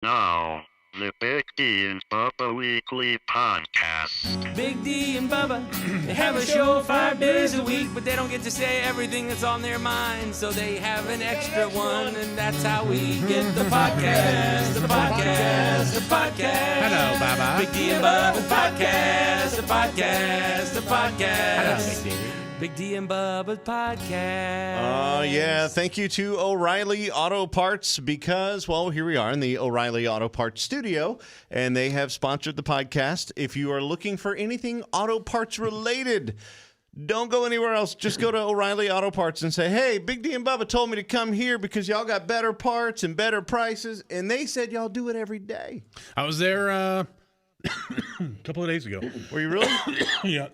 Now, the Big D and Bubba Weekly Podcast. Big D and Bubba, they have a show 5 days a week, but they don't get to say everything that's on their mind, so they have an extra one, and that's how we get the podcast, the podcast, the podcast. Hello, Bubba. Big D and Bubba podcast, the podcast, the podcast. Hello, Big D. Big D and Bubba podcast. Oh, yeah. Thank you to O'Reilly Auto Parts because, well, here we are in the O'Reilly Auto Parts studio, and they have sponsored the podcast. If you are looking for anything auto parts related, don't go anywhere else. Just go to O'Reilly Auto Parts and say, hey, Big D and Bubba told me to come here because y'all got better parts and better prices, and they said y'all do it every day. I was there a couple of days ago. Were you really? Yeah.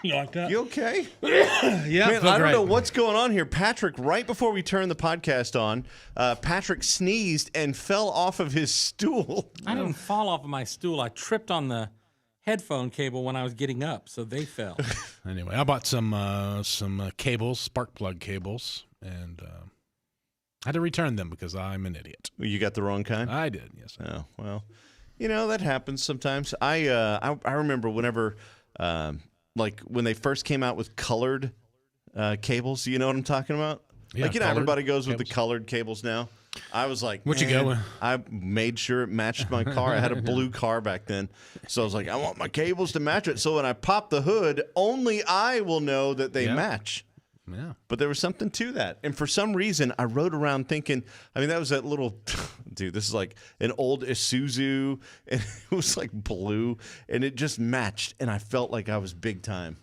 You like that? You okay? Yeah. Man, I don't know what's going on here. Patrick, right before we turned the podcast on, Patrick sneezed and fell off of his stool. I didn't fall off of my stool. I tripped on the headphone cable when I was getting up, so they fell. Anyway, I bought some cables, spark plug cables, and I had to return them because I'm an idiot. You got the wrong kind? I did, yes. Oh, well, you know, that happens sometimes. I remember whenever, like, when they first came out with colored cables, you know what I'm talking about? Yeah, like, you know, colored everybody goes with cables. the colored cables now. I was like, Where'd you man, go with? I made sure it matched my car. I had a blue car back then. So I was like, I want my cables to match it. So when I pop the hood, only I will know that they Yeah. match. Yeah. But there was something to that. And for some reason, I rode around thinking, I mean, that was that little, dude, this is like an old Isuzu, and it was like blue, and it just matched, and I felt like I was big time.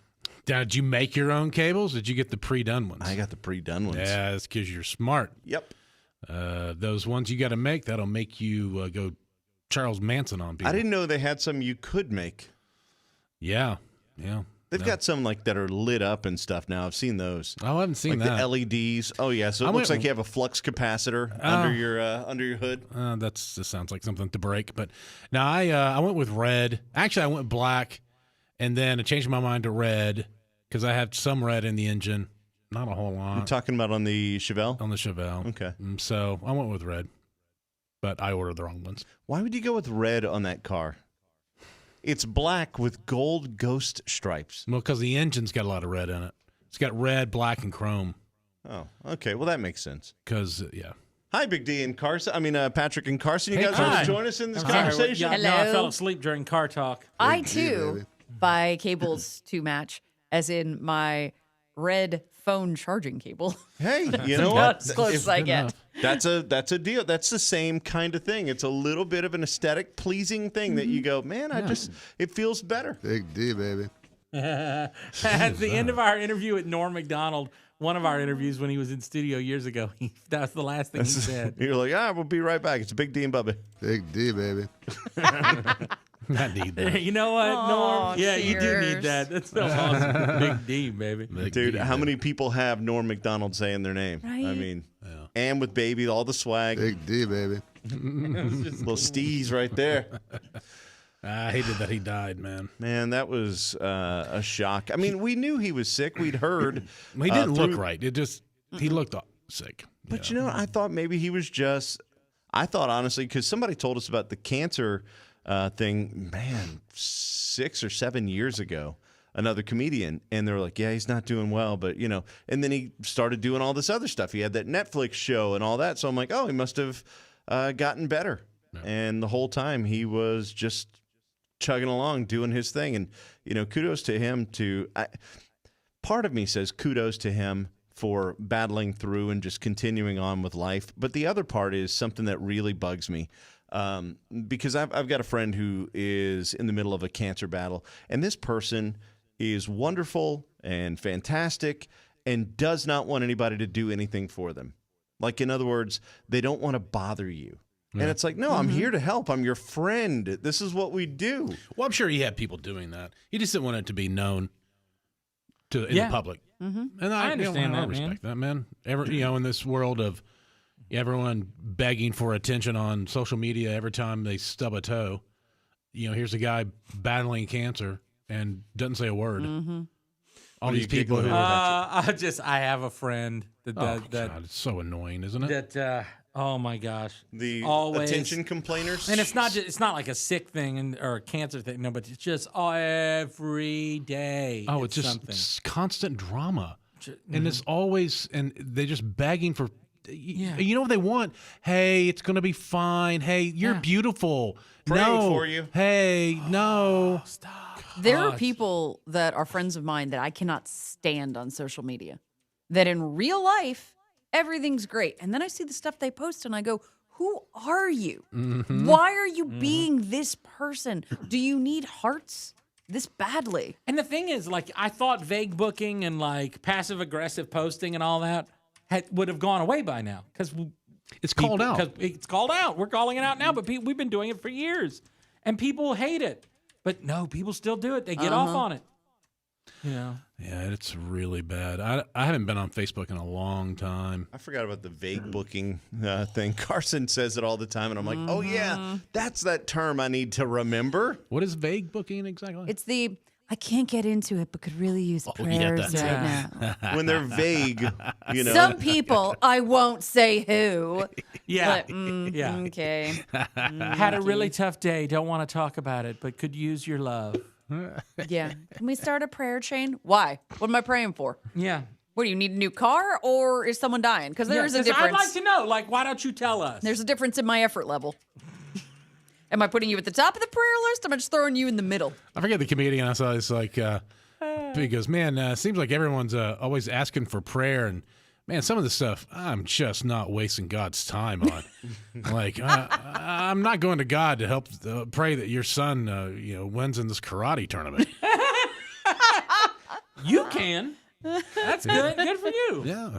Now, did you make your own cables? Or did you get the pre-done ones? I got the pre-done ones. Yeah, that's because you're smart. Yep. Those ones you got to make, that'll make you go Charles Manson on people. I didn't know they had some you could make. Yeah. They've got some like that are lit up and stuff now. I've seen those. Oh, I haven't seen Like that. the LEDs. Oh yeah, so it I looks went- like you have a flux capacitor under your hood. That sounds like something to break. But now I went with red. Actually, I went black, and then I changed my mind to red because I have some red in the engine. Not a whole I'm lot talking about on the Chevelle. on the Chevelle. Okay. So I went with red, but I ordered the wrong ones. Why would you go with red on that car? It's black with gold ghost stripes. Well, because the engine's got a lot of red in it. It's got red, black, and chrome. Oh, okay. Well, that makes sense. Because, yeah. Hi, Big D and Carson. Patrick and Carson. You Hey, guys want Carson. to join us in this I'm sorry, conversation? No, I Hello. fell asleep during car talk. I too buy cables to match, as in my red phone charging cable. Hey, you know what? That's as close as I get. That's a deal. That's the same kind of thing. It's a little bit of an aesthetic pleasing thing that you go, man, it feels better. Big D, baby. At the end of our interview with Norm MacDonald, one of our interviews when he was in studio years ago, that was the last thing he said. You're like, we'll be right back. It's Big D and Bubba. Big D, baby. I need that. You know what, Norm? Yeah, you do cheers. need that. That's so awesome. Big D, baby. Big Dude, D, how baby. many people have Norm MacDonald saying their name? Right? I mean, and with baby, all the swag. Big D, baby. Little steez right there. I hated that he died, man. Man, that was a shock. I mean, we knew he was sick. We'd heard. He didn't look through- right. He looked sick. But you know, I thought maybe he was just. I thought honestly, because somebody told us about the cancer thing, man, 6 or 7 years ago. Another comedian, and they were like, "Yeah, he's not doing well," but you know. And then he started doing all this other stuff. He had that Netflix show and all that. So I'm like, "Oh, he must have gotten better." Yeah. And the whole time he was just chugging along, doing his thing. And you know, kudos to him. Part of me says kudos to him for battling through and just continuing on with life. But the other part is something that really bugs me. Because I've got a friend who is in the middle of a cancer battle, and this person is wonderful and fantastic and does not want anybody to do anything for them. Like, in other words, they don't want to bother you. Yeah. And it's like, no, I'm here to help. I'm your friend. This is what we do. Well, I'm sure he had people doing that. He just didn't want it to be known in the public. Mm-hmm. And I understand I that, man. respect that, man. In this world of everyone begging for attention on social media every time they stub a toe, here's a guy battling cancer and doesn't say a word. Mm-hmm. All What are these you people who giggling are I have a friend that God, it's so annoying, isn't it? that Oh my gosh. The Always. attention complainers. And it's not like a sick thing or a cancer thing. No, but it's just every day. Oh, it's just something. it's constant drama. And it's always, and they're just begging for, you know what they want? Hey, it's going to be fine. Hey, you're beautiful. Praying for you. Hey, no. Stop. There are people that are friends of mine that I cannot stand on social media, that in real life, everything's great. And then I see the stuff they post and I go, who are you? Why are you being this person? Do you need hearts this badly? And the thing is, like, I thought vague booking and like passive aggressive posting and all that would have gone away by now because It's called out. Because it's called out. We're calling it out now, but we've been doing it for years, and people hate it. But no, people still do it. They get off on it. Yeah, it's really bad. I haven't been on Facebook in a long time. I forgot about the vague booking thing. Carson says it all the time, and I'm like, oh, yeah, that's that term I need to remember. What is vague booking exactly? It's I can't get into it, but could really use prayers that's right now. When they're vague, you know. Some people, I won't say who. yeah, But, yeah. Okay. Had a really tough day. Don't want to talk about it, but could use your love. Yeah. Can we start a prayer chain? Why? What am I praying for? Yeah. What, do you need a new car or is someone dying? Because there's a 'cause difference. I'd like to know. Like, why don't you tell us? There's a difference in my effort level. Am I putting you at the top of the prayer list? Am I just throwing you in the middle? I forget the comedian I saw. It's like, he goes, man, seems like everyone's always asking for prayer. And, man, some of the stuff I'm just not wasting God's time on. Like, I'm not going to God to help pray that your son, wins in this karate tournament. You can. That's good. Good for you. Yeah.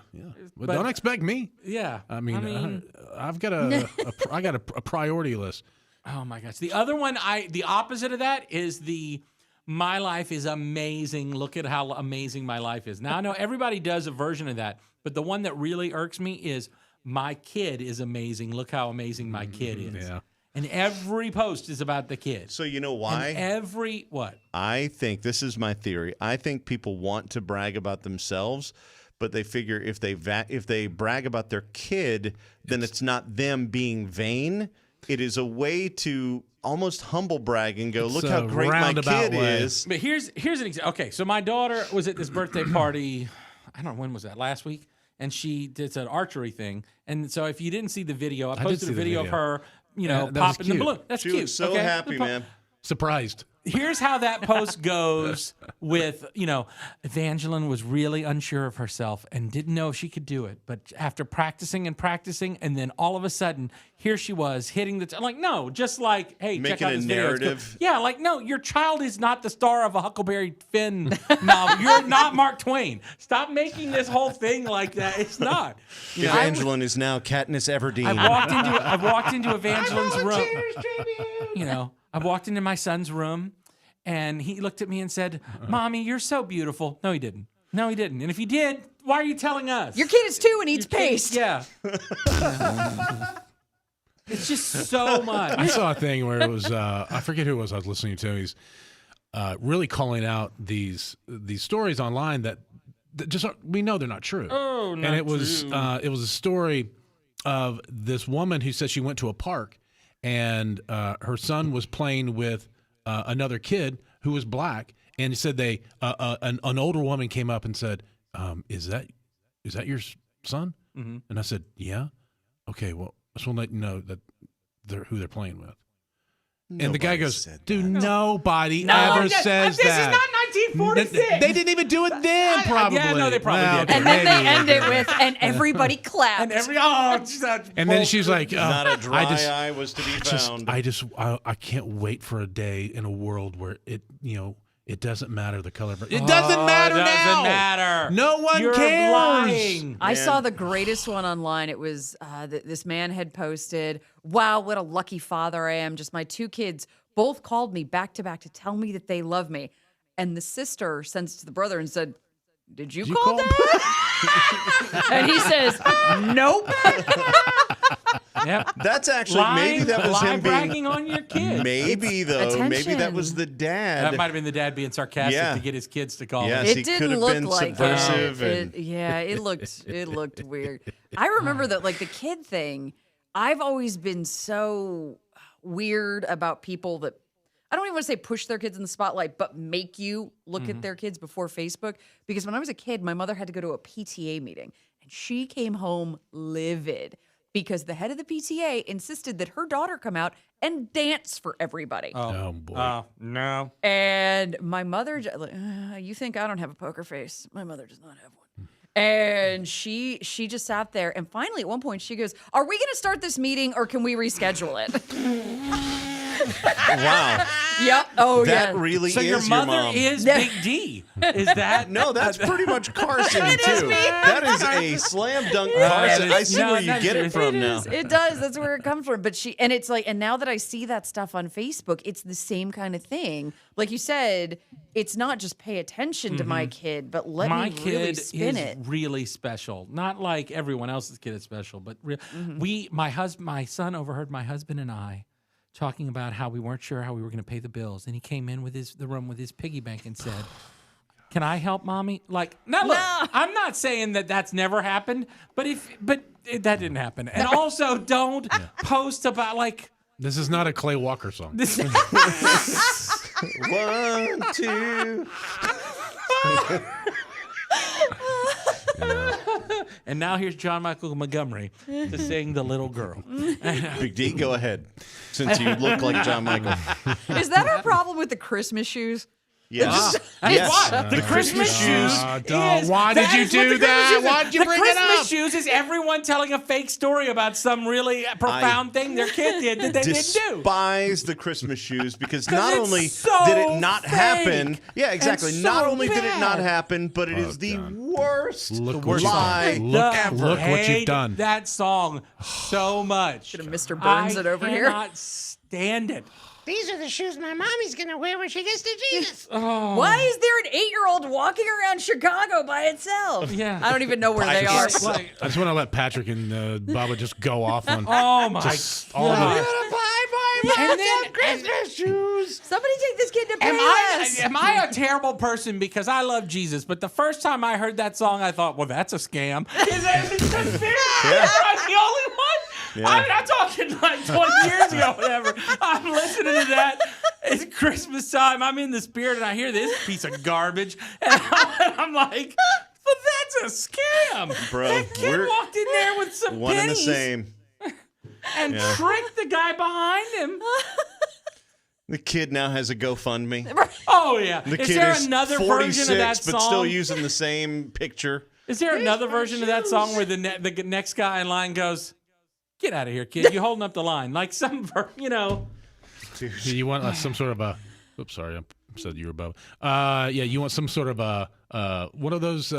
But don't expect me. Yeah. I mean I've got a priority list. Oh my gosh. The other one, the opposite of that is my life is amazing. Look at how amazing my life is. Now I know everybody does a version of that, but the one that really irks me is my kid is amazing. Look how amazing my kid is. Yeah. And every post is about the kid. So you know why? And what? I think, this is my theory, I think people want to brag about themselves, but they figure if they brag about their kid, then it's not them being vain. It is a way to almost humble brag and go, look how great my kid is. But here's an example. Okay, so my daughter was at this birthday party. I don't know, when was that? Last week? And she did an archery thing. And so if you didn't see the video, I posted a video of her, popping the balloon. That's She cute. was so okay? happy, man. Surprised. Here's how that post goes with, Evangeline was really unsure of herself and didn't know if she could do it. But after practicing, and then all of a sudden, here she was hitting no, just like, hey, Making check out a this video. It's narrative. cool. Yeah, like, no, your child is not the star of a Huckleberry Finn novel. You're not Mark Twain. Stop making this whole thing like that. It's not. Evangeline is now Katniss Everdeen. I walked into Evangeline's room. I walked into my son's room, and he looked at me and said, "Mommy, you're so beautiful." No, he didn't. And if he did, why are you telling us? Your kid is 2 and eats paste. Yeah. It's just so much. I saw a thing where it was I forget who it was I was listening to. He's really calling out these stories online that just we know they're not true. Oh, not and it was true. It was a story of this woman who said she went to a park and her son was playing with another kid who was black, and he said an older woman came up and said, "Is that your son?" Mm-hmm. And I said, "Yeah." Okay, well, I just want to let you know that who they're playing with. And the guy goes, "Dude, nobody ever says this that." This is not 1946. They didn't even do it then, probably. Yeah, no, they probably did. And then they end it with, and everybody clapped. And then she's like, not a dry eye was to be found. I can't wait for a day in a world where it doesn't matter the color. It doesn't matter now. It doesn't matter. No one You're cares. lying. I saw the greatest one online. It was this man had posted, "Wow, what a lucky father I am. Just my 2 kids both called me back to back to tell me that they love me." And the sister sends it to the brother and said, "Did you call Dad?" And he says, "Nope." Yep. That's actually, maybe that was him bragging being, on your kid. maybe though, maybe that was the dad. That might have been the dad being sarcastic to get his kids to call him. Yes, he It could didn't have look been like subversive. that. It looked weird. I remember that, like the kid thing. I've always been so weird about people that I don't even want to say push their kids in the spotlight, but make you look at their kids before Facebook. Because when I was a kid, my mother had to go to a PTA meeting and she came home livid because the head of the PTA insisted that her daughter come out and dance for everybody. Oh, boy. No. And my mother, you think I don't have a poker face? My mother does not have one. And she just sat there. And finally, at one point, she goes, "Are we going to start this meeting or can we reschedule it?" Wow. Yep. Oh, That yeah. really So is your mother mom. is Big D. Is that? No, that's pretty much Carson, It is too. me. That is a slam dunk Carson. I see No, where you that's get it true. from It now. is. It does. That's where it comes from. But and it's like, and now that I see that stuff on Facebook, it's the same kind of thing. Like you said, it's not just pay attention to my kid, but let My me really kid spin is it. really special. Not like everyone else's kid is special, but my son overheard my husband and I talking about how we weren't sure how we were going to pay the bills, and he came in with the room with his piggy bank and said, "Can I help, mommy?" Like, now look, I'm not saying that that's never happened, but that didn't happen. And also, don't post about like This is not a Clay Walker song. this. 1, 2. And now here's John Michael Montgomery to sing "The Little Girl." Big D, go ahead. Since you look like John Michael. Is that our problem with the Christmas shoes? Yes. That's Yes. why the Christmas shoes. Why did you do that? Why did you bring it The Christmas up? shoes is everyone telling a fake story about some really profound thing their kid did that they didn't do. Despise the Christmas shoes because 'Cause not it's only so did it not fake happen, yeah, exactly. and Not so only did it not bad. happen, but it is the worst Look worst what lie you've done. ever. Look what Hate you've done. That song so much. Gonna Mr. Burns it over here. I cannot stand it. These are the shoes my mommy's gonna wear when she gets to Jesus. Why is there an 8-year-old walking around Chicago by itself? Yeah. I don't even know where they are. It's like, I just want to let Patrick and Baba just go off on oh my all God. the. And then, Christmas shoes. Somebody take this kid to Am Payless. am I a terrible person because I love Jesus? But the first time I heard that song, I thought, well, that's a scam. Is that it's conspiracy? I'm the only one? Yeah. I mean, I'm talking like 20 years ago, whatever. I'm listening to that. It's Christmas time. I'm in the spirit, and I hear this piece of garbage. And I'm like, but that's a scam. Bro, that kid we're walked in there with some one and the pennies same. and Yeah. tricked the guy behind him. The kid now has a GoFundMe. Oh, yeah. The Is kid there is another 46, version of that song? but still using the same picture. Is there another version of that song where the next guy in line goes, "Get out of here, kid! You're holding up the line." Like You want some sort of a. Oops, sorry, I said you were above. Yeah, you want some sort of a one of those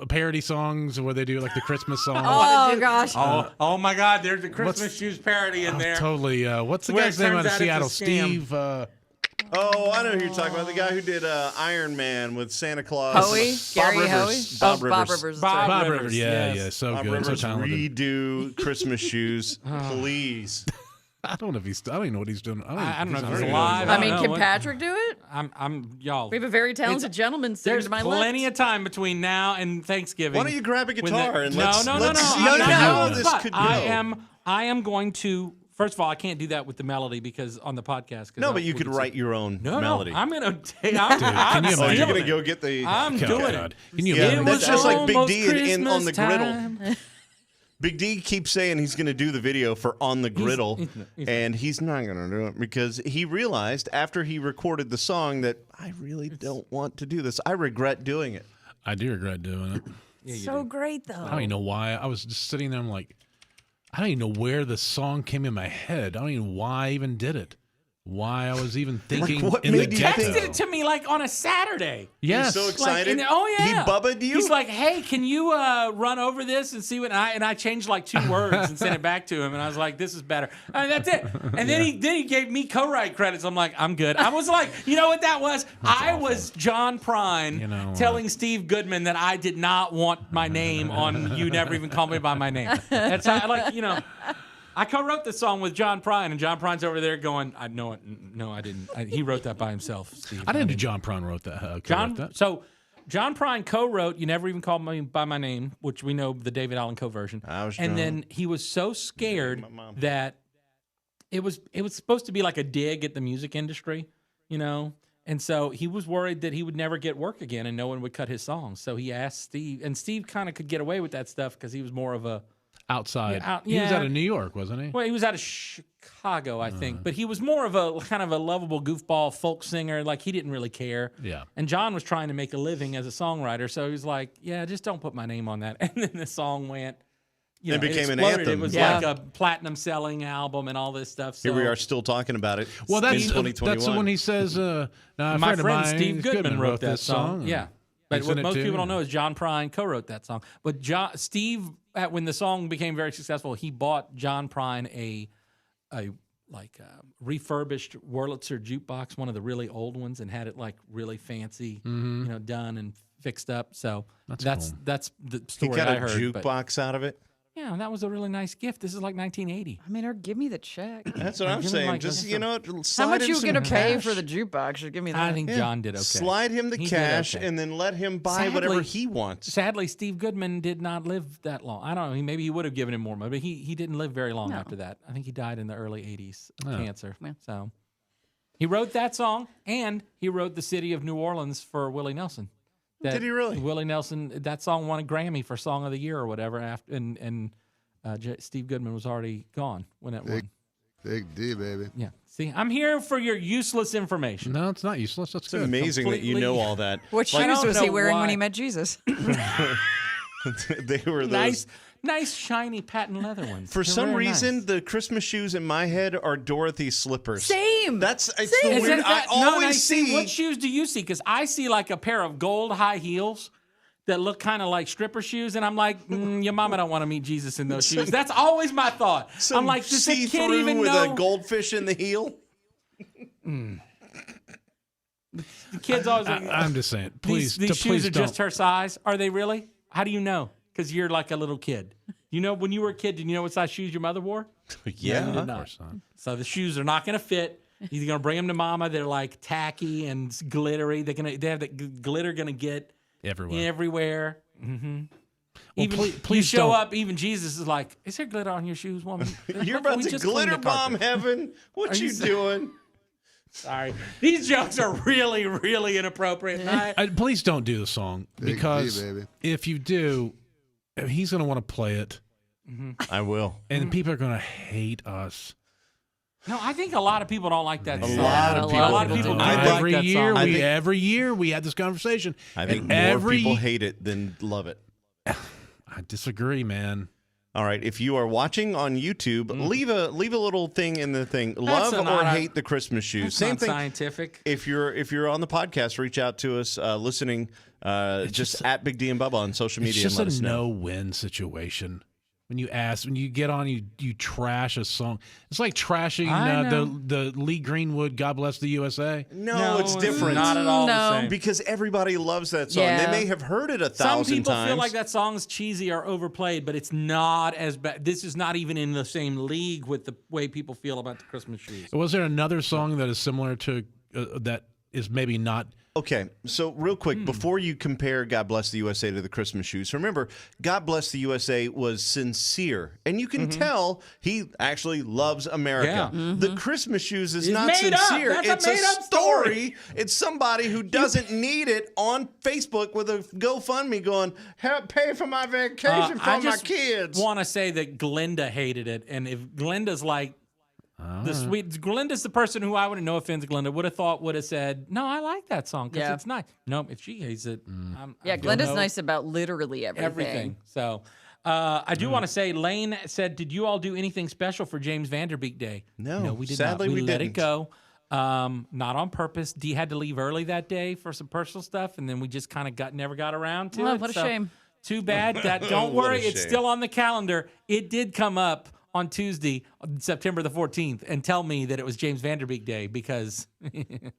parody songs where they do like the Christmas song. Oh, gosh. Oh my God! There's a Christmas shoes parody in there. Totally. What's the Where guy's it name out turns of out Seattle? it's a scam. Steve. Oh, I know who you're talking about. The guy who did Iron Man with Santa Claus. Howie? Gary Rivers. Howie? Bob Oh, Bob Rivers. Rivers. Bob That's right. Bob Rivers, Rivers. Yeah, yes. yeah. So Bob good. So Rivers, talented. redo Christmas shoes, please. I don't know if he's. I don't even know what he's doing. I don't know if he's he's not alive. I mean, don't know can what- Patrick do it? Y'all. We have a very talented gentleman sitting There's to my plenty left. of time between now and Thanksgiving. Why don't you grab a when guitar and no, let's no, see I'm not how doing this it. could But go. I am going to. First of all, I can't do that with the melody because on the podcast. No, but you could write your own melody. No, I'm gonna take. I'm can you Oh, you're imagine? gonna go get the. I'm Oh, doing God. it. Can you Yeah, imagine? that's just like Big almost D in On the Christmas Griddle. time. Big D keeps saying he's going to do the video for On the Griddle, and he's not going to do it because he realized after he recorded the song that I really don't want to do this. I regret doing it. I do regret doing it. So great, though. I don't even know why. I was just sitting there. I'm like, I don't even know where the song came in my head. I don't even know why I even did it. Why I was even thinking what in the made you get-go. think- Texted it to me like on a Saturday. Yes. He's so Like, excited. oh yeah. He bubbaed you. He's like, hey, can you run over this and see what? I changed like 2 words and sent it back to him, and I was like, this is better. And that's it. And then he gave me co-write credits. I'm like, I'm good. I was like, you know what that was? I was John Prine You know, telling Steve Goodman that I did not want my name on You Never Even Called Me by My Name. That's how, I co-wrote the song with John Prine, and John Prine's over there going, I know it. No, I didn't. He wrote that by himself, Steve. I didn't do John Prine wrote that. John, that. so John Prine co-wrote "You Never Even Called Me by My Name," which we know the David Allan Coe version. And then he was so scared that it was supposed to be like a dig at the music industry, you know. And so he was worried that he would never get work again and no one would cut his songs. So he asked Steve, and Steve kind of could get away with that stuff because he was more of a outside. He was out of New York, wasn't he? Well, he was out of Chicago, I think. But he was more of a kind of a lovable goofball folk singer. Like, he didn't really care. Yeah. And John was trying to make a living as a songwriter. So he was like, yeah, just don't put my name on that. And then the song went. It became an exploded. anthem. It was like a platinum-selling album and all this stuff. So. Here we are still talking about it. Well, in 2021. that's when he says, my friend Steve Goodman wrote that this song. Yeah. But what most people don't know is John Prine co-wrote that song. But Steve, when the song became very successful, he bought John Prine a refurbished Wurlitzer jukebox, one of the really old ones, and had it like really fancy, done and fixed up. So that's cool. that's the story he got I a heard. jukebox out of it. Yeah, and that was a really nice gift. This is like 1980. I mean, or give me the check. That's what I'm saying. like Just, How slide much him you some going to pay cash. for the jukebox? Just give me that. I think John did okay. Slide him the He did cash okay. and then let him buy whatever he wants. Sadly, Steve Goodman did not live that long. I don't know. Maybe he would have given him more money, but he didn't live very long after that. I think he died in the early 80s of cancer. Yeah. So he wrote that song, and he wrote "The City of New Orleans" for Willie Nelson. Did he really? Willie Nelson, that song won a Grammy for Song of the Year or whatever, and Steve Goodman was already gone when it won. Big D, baby. Yeah. See, I'm here for your useless information. No, it's not useless. That's It's good. amazing that you know all that. What I shoes don't was he know wearing why. when he met Jesus? They were those. Nice, shiny patent leather ones. For They're some very reason, nice. the Christmas shoes in my head are Dorothy's slippers. Same. It's Same. the Is weird. it I that- no, always see. What shoes do you see? Because I see like a pair of gold high heels that look kind of like stripper shoes, and I'm like, your mama don't want to meet Jesus in those shoes. That's always my thought. some I'm like, does the kid see-through even with know? a goldfish in the heel. The kid's always like, I'm just saying. Please, these please shoes are don't. just her size. Are they really? How do you know? Because you're like a little kid. You know, when you were a kid, did you know what size shoes your mother wore? Yeah. Of course not. So the shoes are not going to fit. He's going to bring them to mama. They're like tacky and glittery. They have the glitter going to get everywhere. Mm-hmm. Well, Even please you show don't. up. Even Jesus is like, "Is there glitter on your shoes, woman?" You're Look, about we to just cleaned glitter the carpet. bomb heaven. What Are you you doing? Sorry, these jokes are really, really inappropriate. Please don't do the song Big because D, baby. if you do, he's going to want to play it, I will. and people are going to hate us. No, I think a lot of people don't like that A song. lot of A lot of people people do. don't like that song. Every year we had this conversation. I think and more every people hate it than love it. I disagree, man. All right, if you are watching on YouTube, leave a little thing in the thing. That's Love or not a- hate the Christmas shoes. That's Same not thing. scientific. If you're on the podcast, reach out to us. Listening, just at Big D and Bubba on social media. It's just and let a us know. no-win situation. When you get on, you trash a song. It's like trashing I know. the Lee Greenwood "God Bless the USA." No, it's different. Not at all No. the same. Because everybody loves that song. Yeah. They may have heard it 1,000 Some times. people feel like that song's cheesy or overplayed, but it's not as bad. This is not even in the same league with the way people feel about the Christmas shoes. Was there another song that is similar to that is maybe not? Okay, so real quick, before you compare God Bless the USA to the Christmas shoes, remember, God Bless the USA was sincere. And you can tell he actually loves America. Yeah. The Christmas shoes is It's not made up. sincere. That's a It's made-up story. It's somebody who doesn't need it on Facebook with a GoFundMe going, help pay for my vacation for I my just kids. want to say that Glenda hated it, and if Glenda's like Glenda's the person who I wouldn't, no offense, Glenda, would have said, no, I like that song because Yeah. it's nice. No, if she hates it, Yeah, I feel Glenda's no- nice about literally everything. everything. So I do want to say, Lane said, did you all do anything special for James Vanderbeek Day? No, we did sadly not. we let didn't. it go. Not on purpose. Dee had to leave early that day for some personal stuff, and then we just kind of never got around to Oh, it. what a So, shame. Too bad. Don't What a worry, it's shame. still on the calendar. It did come up on Tuesday, September the 14th, and tell me that it was James Vanderbeek Day because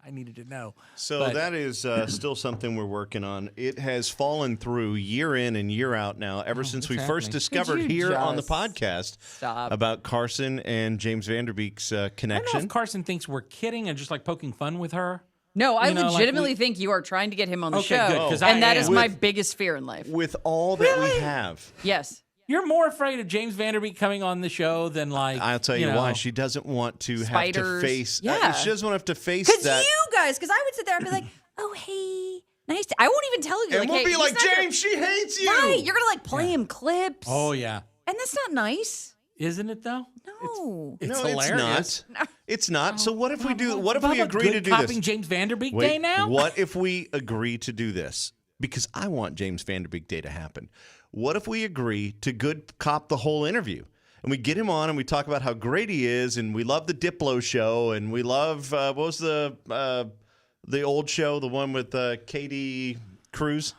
I needed to know. So But- that is still something we're working on. It has fallen through year in and year out now, ever since we what's first happening? discovered Could you here on the just podcast stop? about Carson and James Vanderbeek's I don't know connection. if Carson thinks we're kidding and just like poking fun with her, No, I You know, like legitimately think you are trying to get him on the Okay, show. good, 'cause and I that is am. my biggest fear in life. With all that we have, Yes. You're more afraid of James Vanderbeek coming on the show than like. I'll tell you know, why. She doesn't want to have to Spiders. face. Yeah. She doesn't want to have to face Because that. because I would sit there and be like, oh, hey, nice. I won't even tell you. and like, we'll hey, be he's like, not gonna- James, she hates you. Right. You're going to like play him clips. Oh yeah, And that's not nice. isn't it though? No. It's no, hilarious. it's not. It's not. So what if we do? What if Bubba, we agree to good do copying this? James Vanderbeek Wait, Day now? what if we agree to do this? Because I want James Vanderbeek Day to happen. What if we agree to good cop the whole interview? And we get him on and we talk about how great he is, and we love the Diplo show, and we love what was the old show, the one with Katie Cruz?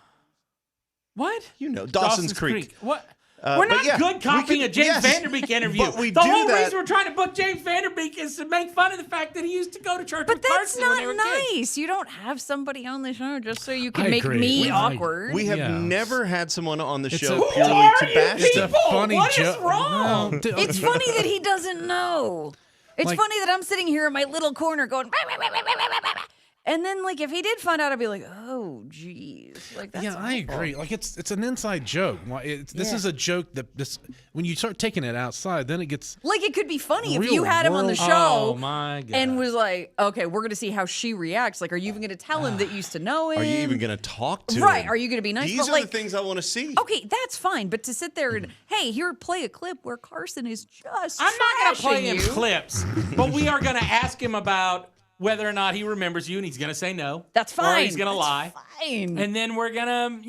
What? You know, Dawson's Creek. What? We're but not yeah, good we copying could- a James yes, Vanderbeek interview. but we the do whole that- reason we're trying to book James Vanderbeek is to make fun of the fact that he used to go to church But with that's Carson when they were not kids. nice. You don't have somebody on the show just so you I can make agree. me I- awkward. We have Yeah. never had someone on the It's show a- purely Who are to you bash It's them. a funny What is joke. wrong? No, It's funny that he doesn't know. It's Like- funny that I'm sitting here in my little corner going, "Bah, bah, bah, bah, bah, bah, bah, bah." And then like if he did find out, I'd be like, oh geez, like that's yeah, I awful. agree. Like it's an inside joke. This is a joke that this when you start taking it outside, then it gets Like it could be funny if Real you had him on the world- show Oh my god! and was like, okay, we're gonna see how she reacts. Like, are you even gonna tell him that you used to know him? Are you even going to talk to Right, him? are you gonna be nice? These But, are like- the things I want to see. Okay, that's fine. But to sit there and hey, here, play a clip where Carson is just I'm not going to play trashing him you. clips, but we are going to ask him about whether or not he remembers you, and he's going to say no. That's fine. Or he's going to That's lie. Fine. And then we're gonna,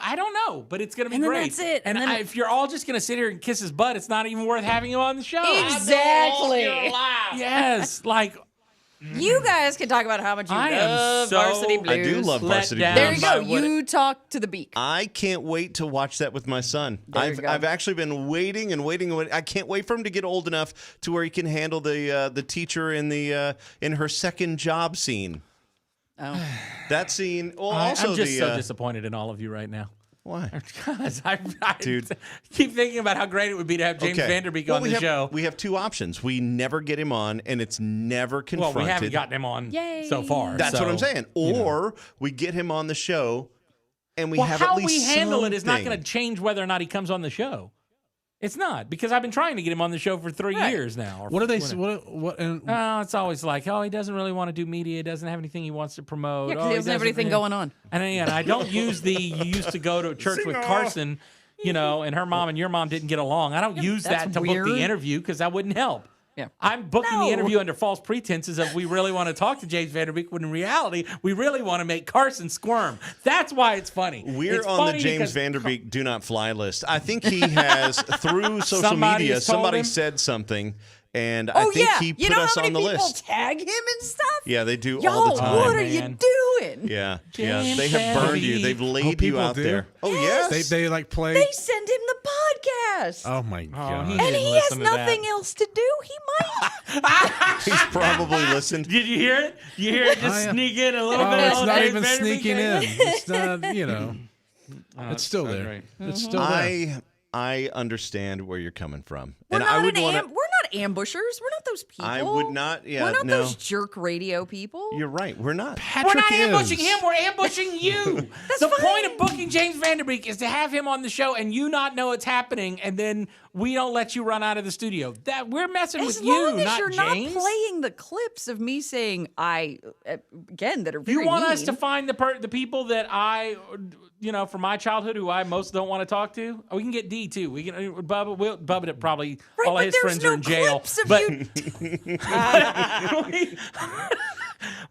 I don't know, but it's gonna be And then great. that's it. And And then- if you're all just gonna sit here and kiss his butt, it's not even worth having him on the show. Exactly. Yes, like You guys can talk about how much you I am love so Varsity Blues. I do love let Varsity down There Blues. you go. by what You talk to the beak. I can't wait to watch that with my son. There you go. I've actually been waiting and waiting and waiting. I can't wait for him to get old enough to where he can handle the teacher in her second job scene. Oh. That scene. Well, also I'm just the so disappointed in all of you right now. why? Because I Dude. keep thinking about how great it would be to have James Vanderbeek Well, on we the have, show. We have two options. We never get him on, and it's never Well, confronted. we haven't gotten him on Yay. so far. That's what I'm so, saying. Or we get him on the show, and we Well, have how at least we handle it is not something. going to change whether or not he comes on the show. It's not, because I've been trying to get him on the show for 3 Right. years now. or what are they? whatever. What? And Oh, it's always like, oh, he doesn't really want to do media. He doesn't have anything he wants to promote. Yeah, because oh, he doesn't have anything going on. And I don't use the you used to go to church with Carson, and her mom and your mom didn't get along. I don't use that's that to book weird. the interview because that wouldn't help. Yeah. I'm booking No. the interview under false pretenses of we really want to talk to James Vanderbeek, when in reality, we really want to make Carson squirm. That's why it's funny. We're It's on the funny James because Vanderbeek do not fly list. I think he has, through social Somebody media, has told somebody him? said something, and Oh I think yeah, he you put know us how many on the people list. tag him and stuff? Yeah, they do Y'all, all the time. what are man. you doing? Yeah, James they have burned you. Vanderbeek. They've laid you people out do? there. Oh yes, they like play. They send him the podcast. Oh my god! he- and didn't he has listen to that. nothing else to do. He might. he's probably listened. Did you hear it? You hear it just I- sneak in a little Oh, bit? it's on not James even Vanderbeek sneaking there? in. It's not. It's still so there. great. It's still there. I understand where you're coming from, We're and not I would want we're not ambushers. We're not those people. I would not. Yeah, we're not no. those jerk radio people. You're right. We're not. We're not is. ambushing him. We're ambushing you. The fine. point of booking James Vanderbeek is to have him on the show and you not know it's happening, and then we don't let you run out of the studio. That we're messing as with you, long as not you're James. not playing the clips of me saying again that are very You want us mean. to find the people that I, from my childhood, who I most don't want to talk to. We can get D too. We can Bubba probably Right, all of but his there's friends no are in jail. clips of But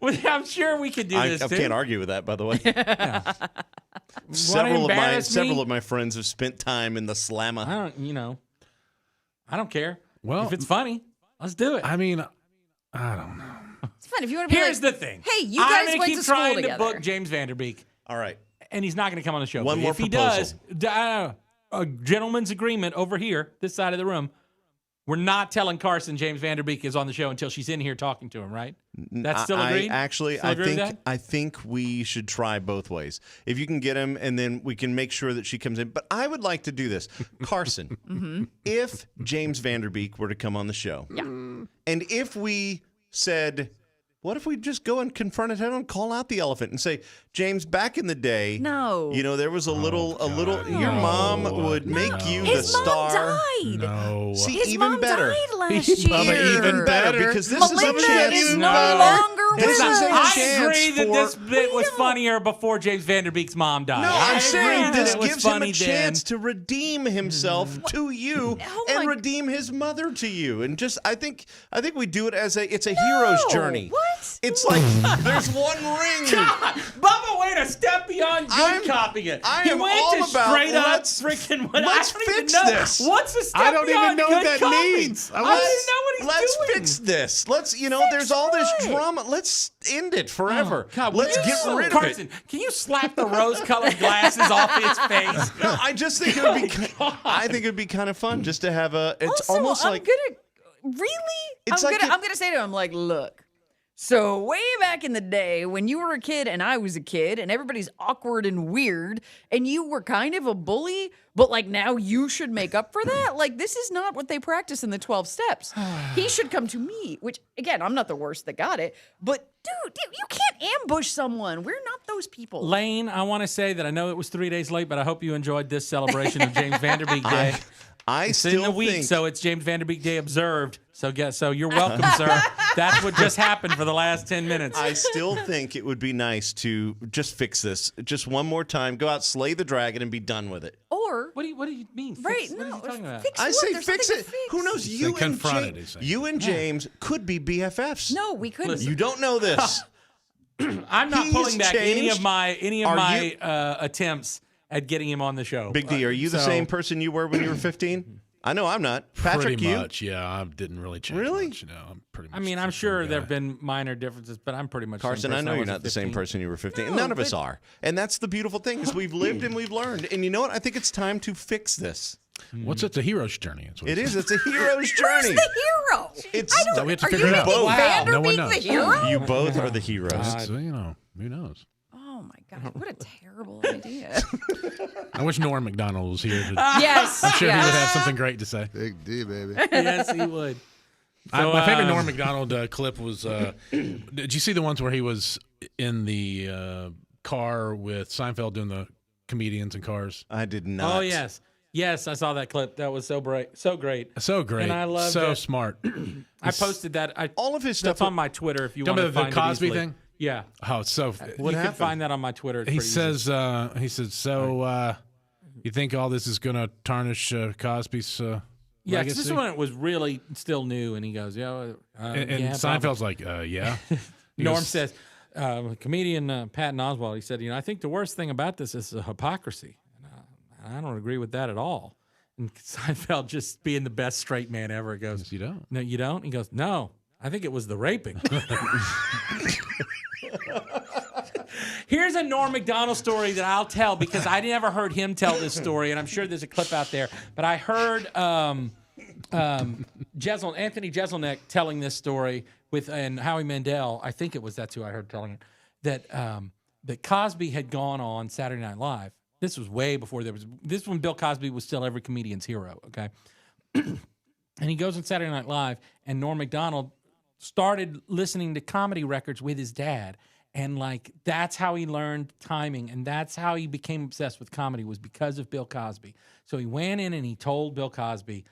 you. I'm sure we could do I this too. can't argue with that, by the way. embarrass Several me? of my friends have spent time in the slammer. I don't care. Well, if it's funny, let's do it. I mean, I don't know. It's fine if you want to be Here's like, the thing. Hey, you I'm guys gonna went keep to school trying together. to book James Vanderbeek, All right. and he's not going to come on the show. One But more if he proposal. does, a gentleman's agreement over here, this side of the room. We're not telling Carson James Vanderbeek is on the show until she's in here talking to him, right? That's still agreed? Actually, Still agree with that? I think we should try both ways. If you can get him, and then we can make sure that she comes in. But I would like to do this, Carson. If James Vanderbeek were to come on the show, and if we said, What if we just go and confront it head on, call out the elephant and say, James, back in the day, No. there was a little, your no. mom would make you the His mom star. died. No. See, His even mom better. died last Even year. Even better, because this Melinda is a chance. is No. no longer This with is a us. I chance agree that for- this bit was funnier before James Vanderbeek's mom died. No, I I'm agree saying that this it was gives him funny a chance then. to redeem himself to you Oh and my- redeem his mother to you. And just I think we do it as it's a hero's journey. What? It's like there's one ring. God, Bubba went a step beyond I'm- good copying it. I He am went all to about straight up let's- freaking. let's I don't even fix know. this. What's a step I don't even beyond know what good that copying? means. I don't even know what he's Let's doing. fix this. Let's there's all this drama. Let's end it forever. God, Let's get rid of Carson, it. can you slap the rose-colored glasses off his face? No, I just think it would be. I think it would be kind of fun just to have a. It's Also, almost I'm like really. It's I'm like gonna say to him like, look. So way back in the day when you were a kid and I was a kid and everybody's awkward and weird and you were kind of a bully, but like now you should make up for that. Like this is not what they practice in the 12 steps. He should come to me, which again, I'm not the worst that got it, but dude, you can't ambush someone. We're not those people. Lane, I want to say that I know it was 3 days late, but I hope you enjoyed this celebration of James Vanderbeek Day. I It's still in the week, think. so it's James Vanderbeek Day observed. So you're welcome, sir. That's what just happened for the last 10 minutes. I still think it would be nice to just fix this just one more time. Go out, slay the dragon, and be done with it. Or What do you mean? Fix? right, What no, are you talking about? fix I what? say There's fix nothing it. to fix. Who knows? You and confront it, James, he's saying. you and James could be BFFs. No, we couldn't. You don't know this. I'm not He's pulling back any changed. of my Are you- attempts at getting him on the show. Big D, are you the So- same person you were when you were 15? I know I'm not. Patrick, Pretty you? much, yeah. I didn't really change Really? much. I'm pretty much I mean, the I'm same sure guy. there have been minor differences, but I'm pretty much the Carson, same I person know you're was at not the same 15. person you were 15. No, None of us but- are. And that's the beautiful thing is we've lived and we've learned. And you know what? I think it's time to fix this. What's it? The hero's journey. That's what It it's is. It's a hero's Who's journey. the hero? It's I don't. So we have to are figure you it out. making Wow. No one Vanderbeek the knows. hero? You both are the heroes. So, who knows? Oh my God! What a terrible idea. I wish Norm McDonald was here. Yes. I'm sure he would yes. have something great to say. Big D, baby. Yes, he would. So, My favorite Norm McDonald clip was. Did you see the ones where he was in the car with Seinfeld doing the comedians in cars? I did not. Oh yes, yes, I saw that clip. That was so great, so great. So great. And I loved so it. smart. I posted that. All of his stuff. That's on my Twitter if you Tell want me to the find Cosby it easily. thing? Yeah, Oh, it's so. you happened? can find that on my Twitter. It's He pretty easy. says. So you think all this is going to tarnish Cosby's? Yeah, 'cause legacy? this one was really still new, and he goes, "Yeah." And yeah, Seinfeld's like, yeah. He Norm goes, says, comedian Patton Oswalt. He said, "I think the worst thing about this is the hypocrisy. And I don't agree with that at all." And Seinfeld, just being the best straight man ever, goes, "You don't." "No, you don't." He goes, "No, I think it was the raping." Here's a Norm Macdonald story that I'll tell because I never heard him tell this story, and I'm sure there's a clip out there. But I heard Anthony Jeselnik telling this story and Howie Mandel. I think that's who I heard telling it. That Cosby had gone on Saturday Night Live. This was way before this was when Bill Cosby was still every comedian's hero. Okay, and he goes on Saturday Night Live, and Norm Macdonald started listening to comedy records with his dad. And like that's how he learned timing, and that's how he became obsessed with comedy was because of Bill Cosby. So he went in and he told Bill Cosby,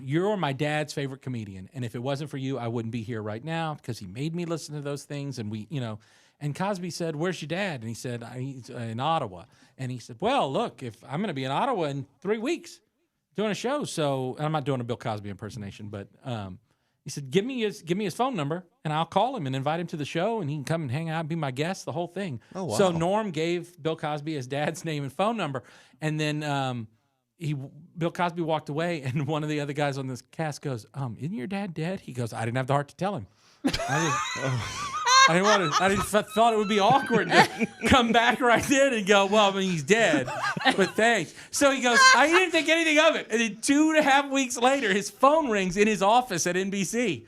you're my dad's favorite comedian, and if it wasn't for you, I wouldn't be here right now because he made me listen to those things. And and Cosby said, "Where's your dad?" And he said, "He's in Ottawa." And he said, "Well, look, if I'm going to be in Ottawa in 3 weeks doing a show, so and I'm not doing a Bill Cosby impersonation, but." He said, give me his phone number, and I'll call him and invite him to the show, and he can come and hang out, be my guest, the whole thing. Oh, wow. So Norm gave Bill Cosby his dad's name and phone number, and then Bill Cosby walked away, and one of the other guys on this cast goes, "Isn't your dad dead?" He goes, "I didn't have the heart to tell him. I thought it would be awkward to come back right then and go, well, I mean, he's dead, but thanks." So he goes, "I didn't think anything of it." And then 2.5 weeks later, his phone rings in his office at NBC,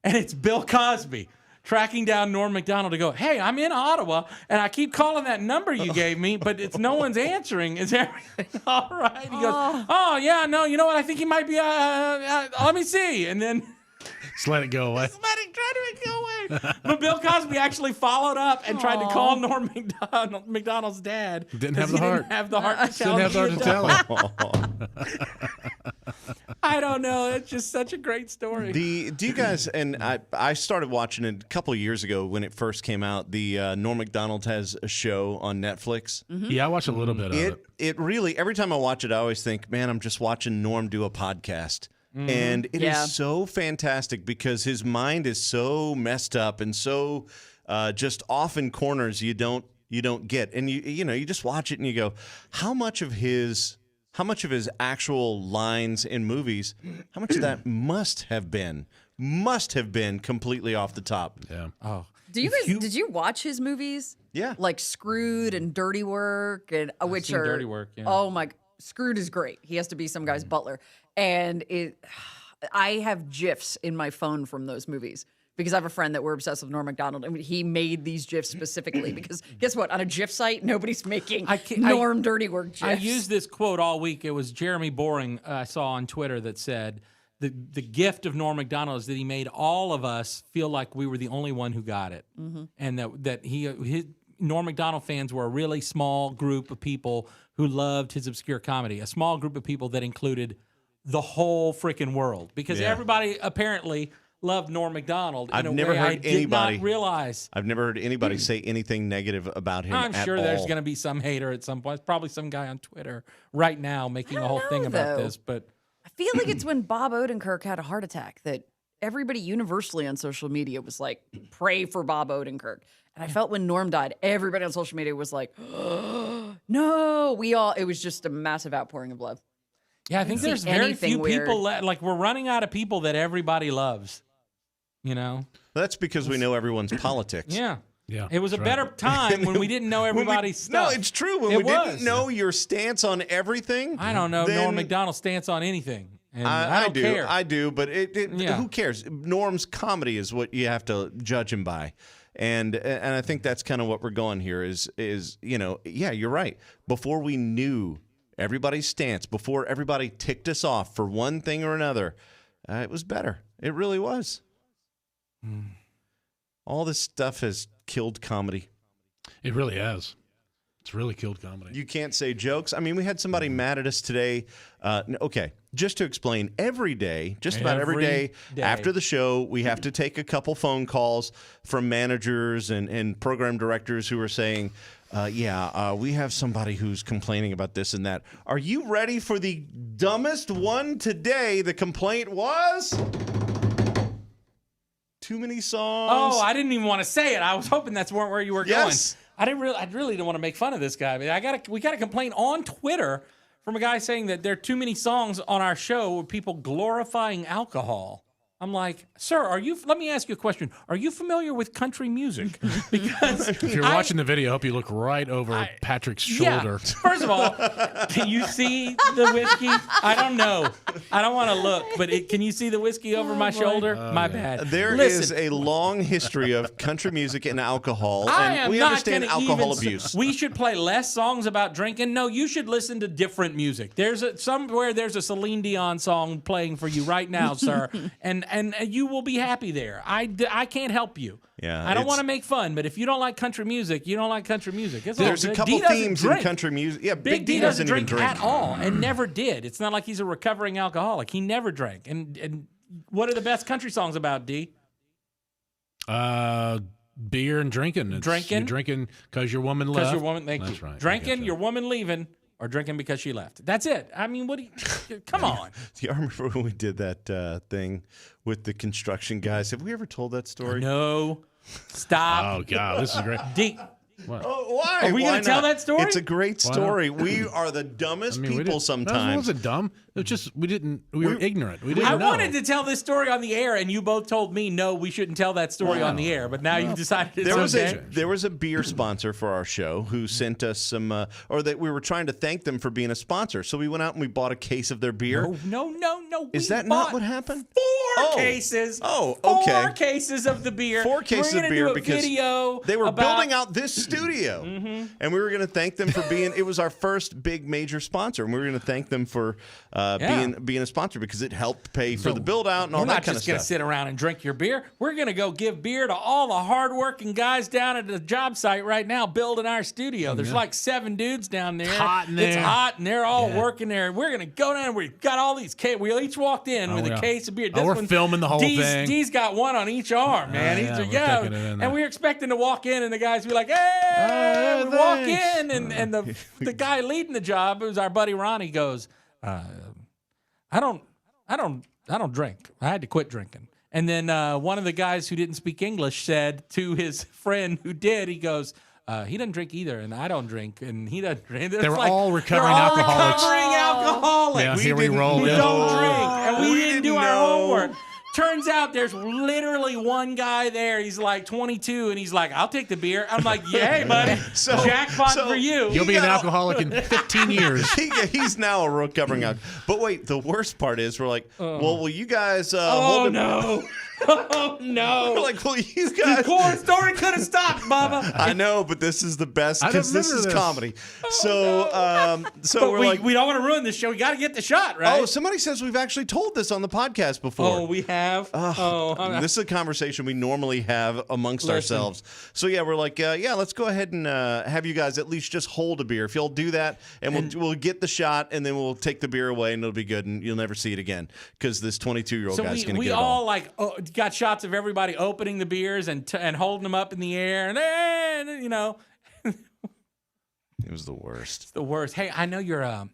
and it's Bill Cosby tracking down Norm Macdonald to go, "Hey, I'm in Ottawa, and I keep calling that number you gave me, but no one's answering. Is everything all right?" He goes, "Oh, yeah, no, you know what? I think he might be, let me see." And then Just let it go away. let it try to go away. But Bill Cosby actually followed up and tried to call Norm McDonald's dad. Didn't have 'cause the he heart. Didn't have the heart to tell Didn't have the heart to him. tell him. I don't know. It's just such a great story. Do you guys, and I started watching it a couple of years ago when it first came out, the Norm Macdonald has a show on Netflix. Yeah, I watched a little bit of it. It really, every time I watch it, I always think, man, I'm just watching Norm do a podcast. And it is so fantastic because his mind is so messed up and so just off in corners you don't get. And you just watch it and you go, how much of his actual lines in movies, how much of that must have been completely off the top. Yeah. Oh. Did you watch his movies? Yeah. Like Screwed and Dirty Work and which seen are Dirty Work, yeah. Oh my, Screwed is great. He has to be some guy's butler. And I have GIFs in my phone from those movies because I have a friend that we're obsessed with Norm Macdonald, and he made these GIFs specifically because guess what? On a GIF site, nobody's making Norm Dirty Work GIFs. I used this quote all week. It was Jeremy Boring I saw on Twitter that said, the gift of Norm Macdonald is that he made all of us feel like we were the only one who got it. And that his Norm Macdonald fans were a really small group of people who loved his obscure comedy, a small group of people that included the whole freaking world because everybody apparently loved Norm Macdonald in I've a never way heard I did anybody not realize. I've never heard anybody say anything negative about him. I'm at sure all. there's going to be some hater at some point. It's probably some guy on Twitter right now making a whole thing about though. this. But I feel like it's when Bob Odenkirk had a heart attack that everybody universally on social media was like, pray for Bob Odenkirk. And I felt when Norm died, everybody on social media was like, no, it was just a massive outpouring of love. yeah, I think see there's very anything few weird. people like we're running out of people that everybody loves. You know? That's because we know everyone's politics. Yeah. Yeah, It was a that's better right. time when we didn't know everybody's No, stuff. it's true. When It we was. didn't know your stance on everything. I don't know then Norm Macdonald's stance on anything. And I don't do. care. I do, but Yeah. who cares? Norm's comedy is what you have to judge him by. And I think that's kind of what we're going here is you're right. Before we knew everybody's stance, before everybody ticked us off for one thing or another, it was better. It really was. All this stuff has killed comedy. It really has. It's really killed comedy. You can't say jokes. I mean, we had somebody mad at us today. Okay, just to explain, every day, just about every day after the show, we have to take a couple phone calls from managers and program directors who are saying, we have somebody who's complaining about this and that. Are you ready for the dumbest one today? The complaint was too many songs. Oh, I didn't even want to say it. I was hoping that's where you were Yes. going. I really didn't want to make fun of this guy. But we got a complaint on Twitter from a guy saying that there are too many songs on our show with people glorifying alcohol. I'm like, sir, let me ask you a question. Are you familiar with country music? Because If you're watching the video, I hope you look right over Patrick's shoulder. Yeah. First of all, can you see the whiskey? I don't know. I don't want to look, but can you see the whiskey over my shoulder? My bad. There is a long history of country music and alcohol, and we understand alcohol abuse. We should play less songs about drinking. No, you should listen to different music. There's a Celine Dion song playing for you right now, sir, and you will be happy there. I can't help you. Yeah, I don't want to make fun, but if you don't like country music, you don't like country music. There's a couple themes in country music. Yeah, Big D doesn't drink at all, and never did. It's not like he's a recovering alcoholic. He never drank. And what are the best country songs about, D? Beer and drinking. You're drinking because your woman left. Because your woman, thank That's you. right. Drinking, your woman leaving, or drinking because she left. That's it. I mean, what do you, come on. Do you remember when we did that thing with the construction guys? Have we ever told that story? No. Stop. Oh, God. This is great. D. Oh, why? Are we going to tell that story? It's a great story. We are the dumbest people sometimes. It wasn't dumb. It was just we were ignorant. We didn't I know. wanted to tell this story on the air, and you both told me, no, we shouldn't tell that story on the air. But now you've decided it's okay. There was a beer sponsor for our show who sent us some, or that we were trying to thank them for being a sponsor. So we went out and we bought a case of their beer. No. Is that not what happened? Four cases. Oh, okay. 4 cases of the beer. Four cases We're of beer do a because video they were about building out this studio. And we were going to thank them for being, it was our first big major sponsor. And we were going to thank them for being a sponsor because it helped pay for the build out and all that kind of stuff. We're not just going to sit around and drink your beer. We're going to go give beer to all the hardworking guys down at the job site right now building our studio. There's like 7 dudes down there. It's hot in there. It's hot, and they're all working there. We're going to go down and we've got all these cases. We each walked in with a case of beer. We're filming the whole thing. D's got one on each arm, man. And we're expecting to walk in, and the guys be like, hey, we walk in, and the guy leading the job, it was our buddy Ronnie, goes, I don't drink. I had to quit drinking. And then one of the guys who didn't speak English said to his friend who did, he goes, he doesn't drink either, and I don't drink, and he doesn't drink. They were all recovering alcoholics. Yeah, here we roll. We don't drink, and we didn't do our homework. Turns out there's literally one guy there. He's like 22, and he's like, I'll take the beer. I'm like, yeah, hey, buddy. Jackpot for you. You'll be an alcoholic in 15 years. He's now a recovering alcoholic. But wait, the worst part is we're like, well, will you guys hold him? No. Oh, no. We're like, well, you guys. The core story could have stopped, Bubba. I know, but this is the best because this is comedy. So we're like, we don't want to ruin this show. We got to get the shot, right? Oh, somebody says we've actually told this on the podcast before. Oh, we have? This is a conversation we normally have amongst ourselves. So, yeah, we're like, let's go ahead and have you guys at least just hold a beer. If you'll do that, and we'll get the shot, and then we'll take the beer away, and it'll be good, and you'll never see it again because this 22-year-old guy's going to get it all. We all, got shots of everybody opening the beers and holding them up in the air, and you know. It was the worst. It's the worst. Hey, I know you're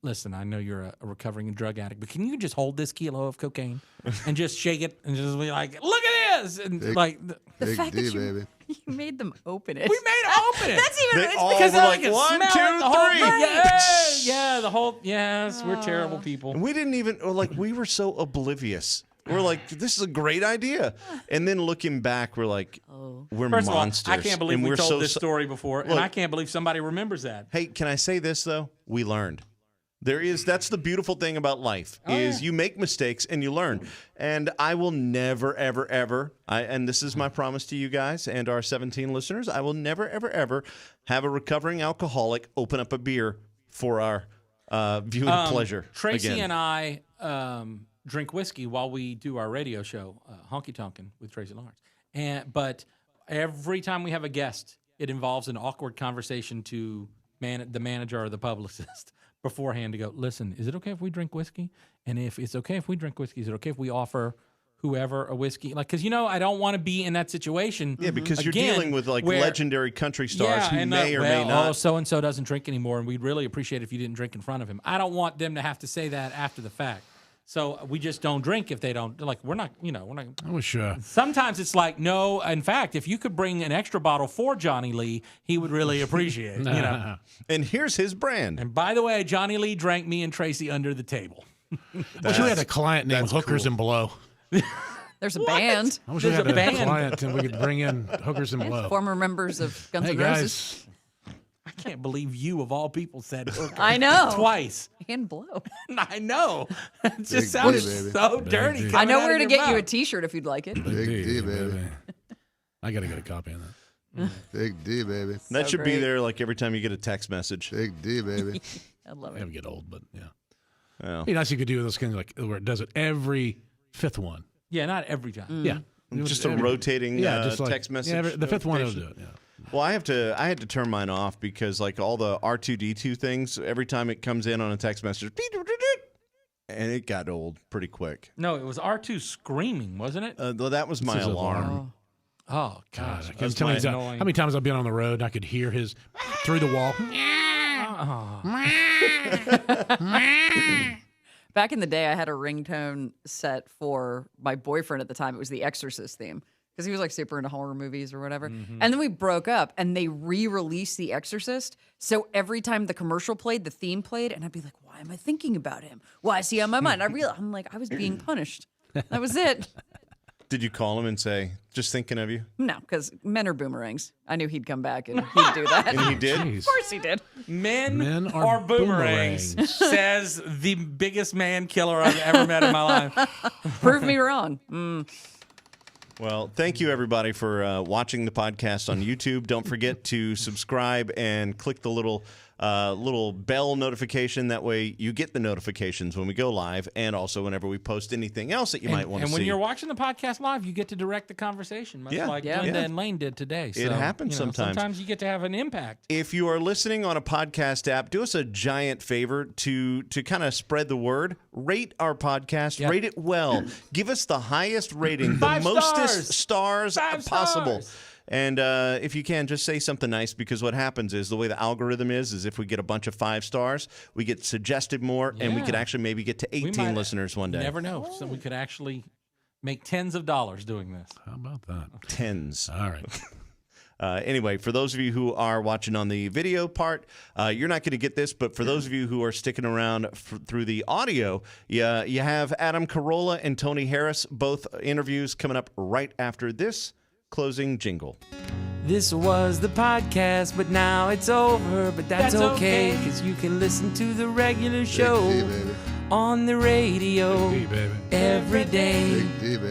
listen, I know you're a recovering drug addict, but can you just hold this kilo of cocaine and just shake it and just be like, look at this? And the fact D, that baby. you made them open it. We made them open it. That's even They it's all because were I like, can 1, 2, 3. smell it the whole night. Yeah, the whole, yes, we're terrible people. And we didn't even, we were so oblivious. We're like, this is a great idea. And then looking back, we're like, we're First monsters. of all, I can't believe and we we're told so this story before, and I can't believe somebody remembers that. Hey, can I say this, though? We learned. That's the beautiful thing about life is you make mistakes and you learn. And I will never, ever, ever, and this is my promise to you guys and our 17 listeners, I will never, ever, ever have a recovering alcoholic open up a beer for our viewing pleasure. Tracy again. and I drink whiskey while we do our radio show, Honky Tonkin' with Tracy Lawrence. But every time we have a guest, it involves an awkward conversation to the manager or the publicist beforehand to go, listen, is it okay if we drink whiskey? And if it's okay if we drink whiskey, is it okay if we offer whoever a whiskey? Because, I don't want to be in that situation. Yeah, because you're dealing with legendary country stars who may or may not. So-and-so doesn't drink anymore, and we'd really appreciate it if you didn't drink in front of him. I don't want them to have to say that after the fact. So we just don't drink if they don't. We're not, we're not. I wish. Sometimes it's like, no. In fact, if you could bring an extra bottle for Johnny Lee, he would really appreciate it. And here's his brand. And by the way, Johnny Lee drank me and Tracy under the table. Wish we had a client named Hookers and Blow. There's a band. I wish we had a client and we could bring in Hookers and Blow. Former members of Guns Hey, N' Roses. guys. I can't believe you, of all people, said hooker. I know. Twice. And Blow. I know. It just Big sounds D, baby. so dirty. D. I know coming where out to of get your you a mouth. T-shirt if you'd like it. Big D, baby. I got to get a copy of that. Big D, baby. That should be great. there every time you get a text message. Big D, baby. I love Never it. get old, but yeah. Well, It'd be nice if you could do those things where it does it every fifth one. Yeah, not every time. Yeah. just a rotating text message. the fifth one will do notification. it. Yeah. Well, I had to turn mine off because all the R2D2 things, every time it comes in on a text message, and it got old pretty quick. No, it was R2 screaming, wasn't it? That was my This is alarm. Oh, God, gosh. I can't tell you how many times I've been on the road and I could hear his through the wall. Back in the day, I had a ringtone set for my boyfriend at the time. It was the Exorcist theme because he was super into horror movies or whatever. And then we broke up and they re-released The Exorcist. So every time the commercial played, the theme played, and I'd be like, why am I thinking about him? Why is he on my mind? I'm like, I was being punished. That was it. Did you call him and say, just thinking of you? No, because men are boomerangs. I knew he'd come back and he'd do that. And he did? Jeez. Of course he did. Men are are boomerangs, boomerangs. says the biggest man killer I've ever met in my life. Prove me wrong. Well, thank you, everybody, for watching the podcast on YouTube. Don't forget to subscribe and click the little bell notification. That way you get the notifications when we go live and also whenever we post anything else that you might want to see. And when you're watching the podcast live, you get to direct the conversation, much like Linda and Lane did today. So, it happens sometimes. Sometimes you get to have an impact. If you are listening on a podcast app, do us a giant favor to kind of spread the word. Rate our podcast. Rate it well. Give us the highest rating, the mostest stars possible. Stars. And if you can, just say something nice, because what happens is the way the algorithm is if we get a bunch of 5 stars, we get suggested more, and we could actually maybe get to 18 listeners one day. You never know. So we could actually make tens of dollars doing this. How about that? Tens. All right. Anyway, for those of you who are watching on the video part, you're not going to get this, but for those of you who are sticking around through the audio, you have Adam Carolla and Tony Harris, both interviews coming up right after this closing jingle. This was the podcast, but now it's over. But that's okay, because you can listen to the regular show Big D, baby. on the radio Big D, baby. every day. Big D, baby.